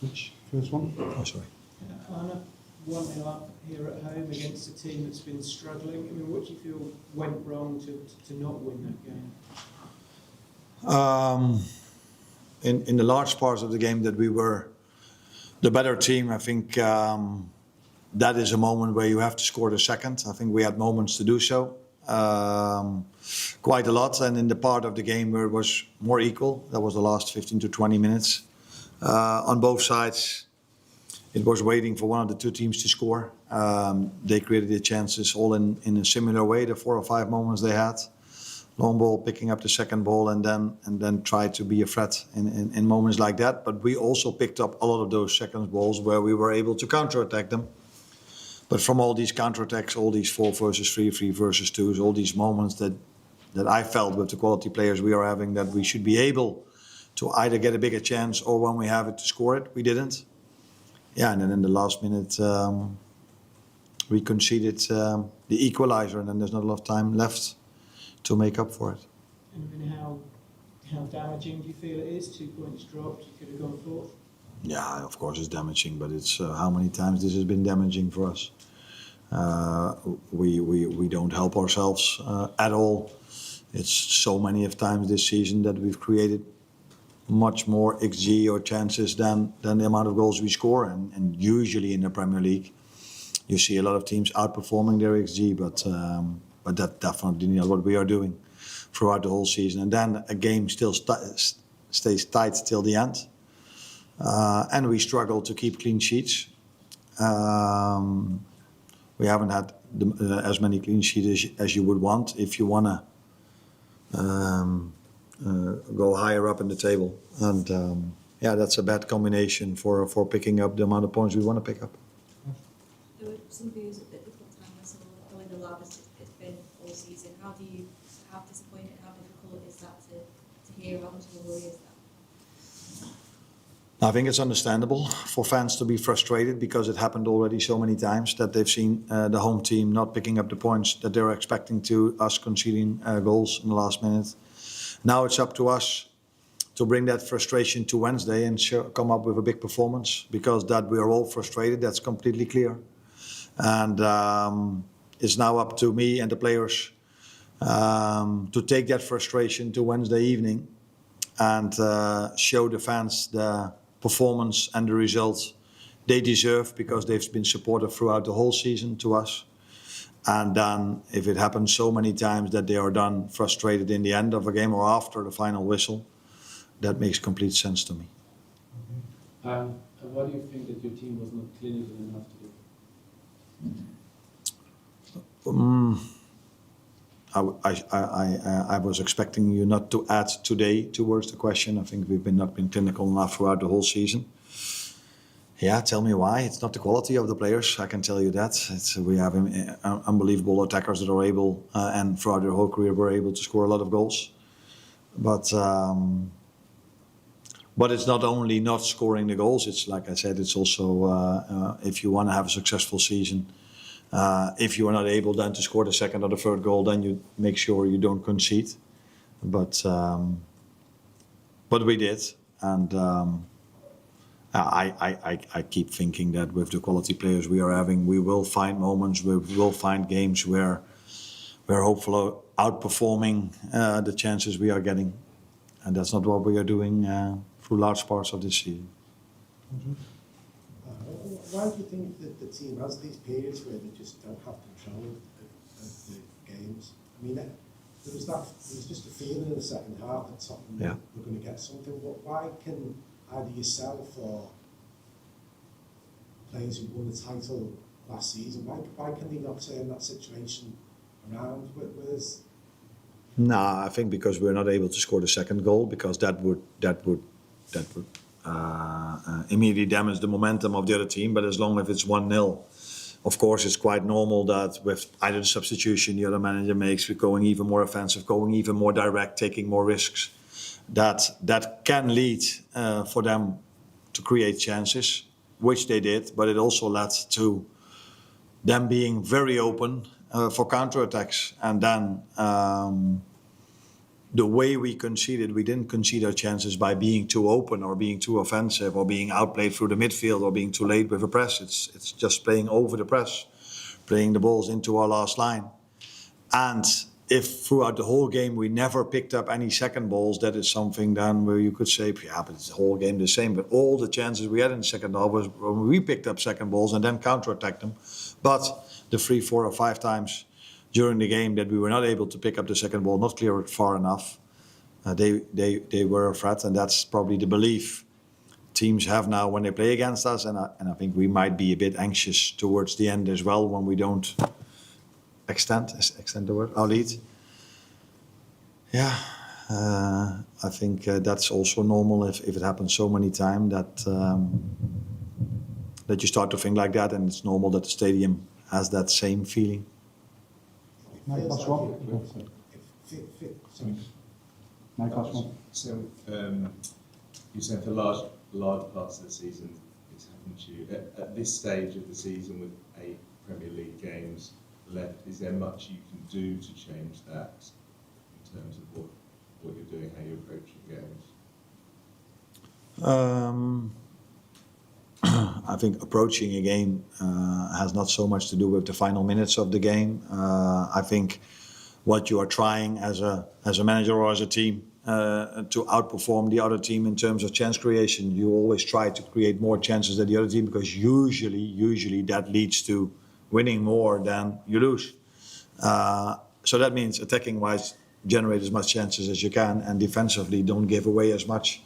Which first one? Oh, sorry. Arne, 1-0 up here at home against a team that's been struggling. I mean, what do you feel went wrong to not win that game? In the large parts of the game that we were the better team, I think that is a moment where you have to score the second. I think we had moments to do so, quite a lot. And in the part of the game where it was more equal, that was the last 15 to 20 minutes. On both sides, it was waiting for one of the two teams to score. They created the chances all in a similar way, the 4 or 5 moments they had. Long ball, picking up the second ball, and then try to be a threat in moments like that. But we also picked up a lot of those second balls where we were able to counter-attack them. But from all these counter-attacks, all these 4 versus 3, 3 versus 2s, all these moments that I felt with the quality players we are having, that we should be able to either get a bigger chance or when we have it to score it, we didn't. Yeah, and then in the last minute, we conceded the equalizer, and then there's not a lot of time left to make up for it. And I mean, how damaging do you feel it is? 2 points dropped, you could have gone fourth. Yeah, of course it's damaging, but it's how many times this has been damaging for us. We don't help ourselves at all. It's so many of times this season that we've created much more XG or chances than the amount of goals we score, and usually in the Premier League you see a lot of teams outperforming their XG, but that's definitely not what we are doing throughout the whole season. And then a game still stays tight till the end. And we struggle to keep clean sheets. We haven't had as many clean sheets as you would want if you want to go higher up in the table. And yeah, that's a bad combination for picking up the amount of points we want to pick up. There were some views at the full-time whistle going the loudest it's been all season. How disappointed, how difficult is that to hear? How much of a worry is that? I think it's understandable for fans to be frustrated because it happened already so many times that they've seen the home team not picking up the points that they're expecting to us conceding goals in the last minute. Now it's up to us to bring that frustration to Wednesday and come up with a big performance, because that we are all frustrated, that's completely clear. And it's now up to me and the players to take that frustration to Wednesday evening and show the fans the performance and the results they deserve, because they've been supportive throughout the whole season to us. And then if it happens so many times that they are done frustrated in the end of a game or after the final whistle, that makes complete sense to me. And why do you think that your team was not clinical enough today? I was expecting you not to add today towards the question. I think we've not been clinical enough throughout the whole season. Yeah, tell me why. It's not the quality of the players, I can tell you that. We have unbelievable attackers that are able, and throughout their whole career were able to score a lot of goals. But it's not only not scoring the goals. It's like I said, it's also if you want to have a successful season, if you are not able then to score the second or the third goal, then you make sure you don't concede. But we did, and I keep thinking that with the quality players we are having, we will find moments, we will find games where we're hopefully outperforming the chances we are getting, and that's not what we are doing through large parts of this season. Why do you think that the team has these periods where they just don't have control of the games? I mean, there was just a feeling in the second half that Tottenham were going to get something. Why can either yourself or players who won the title last season, why can they not turn that situation around with us? No, I think because we're not able to score the second goal, because that would immediately damage the momentum of the other team. But as long as it's 1-0, of course, it's quite normal that with either the substitution the other manager makes, we're going even more offensive, going even more direct, taking more risks. That can lead for them to create chances, which they did, but it also led to them being very open for counterattacks, and then the way we conceded, we didn't concede our chances by being too open or being too offensive or being outplayed through the midfield or being too late with a press. It's just playing over the press, playing the balls into our last line. And if throughout the whole game we never picked up any second balls, that is something then where you could say, yeah, but it's the whole game the same. But all the chances we had in the second half was when we picked up second balls and then counter-attacked them. But the 3, 4 or 5 times during the game that we were not able to pick up the second ball, not clear it far enough, they were a threat, and that's probably the belief teams have now when they play against us, and I think we might be a bit anxious towards the end as well when we don't extend the word, our lead. Yeah, I think that's also normal if it happens so many times that you start to think like that, and it's normal that the stadium has that same feeling. It feels that's like one. sorry. No, that's one. So you said for large parts of the season it's happened to you. At this stage of the season with 8 Premier League games left, is there much you can do to change that in terms of what you're doing, how you're approaching games? I think approaching a game has not so much to do with the final minutes of the game. I think what you are trying as a manager or as a team to outperform the other team in terms of chance creation. You always try to create more chances than the other team because usually that leads to winning more than you lose. So that means attacking-wise, generate as much chances as you can, and defensively don't give away as much.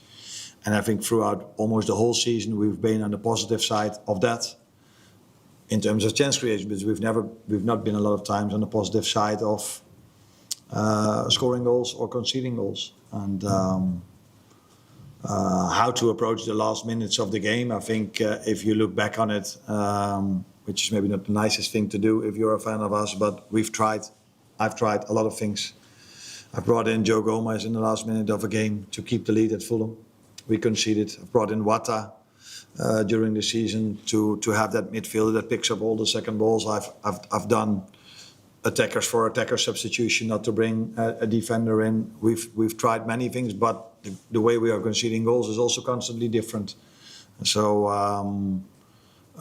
And I think throughout almost the whole season, we've been on the positive side of that in terms of chance creation, because we've not been a lot of times on the positive side of scoring goals or conceding goals. And how to approach the last minutes of the game, I think if you look back on it, which is maybe not the nicest thing to do if you're a fan of us, but I've tried a lot of things. I brought in Joe Gomez in the last minute of a game to keep the lead at Fulham. We conceded. I brought in Wata during the season to have that midfielder that picks up all the second balls. I've done attackers for attacker substitution, not to bring a defender in. We've tried many things, but the way we are conceding goals is also constantly different. So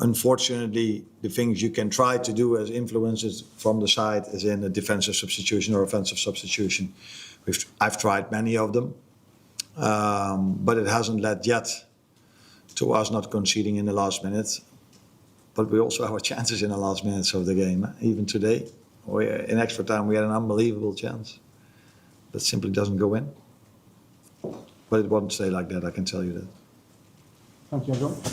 unfortunately, the things you can try to do as influences from the side is in a defensive substitution or offensive substitution. I've tried many of them. But it hasn't led yet to us not conceding in the last minute. But we also have our chances in the last minutes of the game. Even today, in extra time, we had an unbelievable chance that simply doesn't go in. But it won't stay like that, I can tell you that. Thank you, everyone.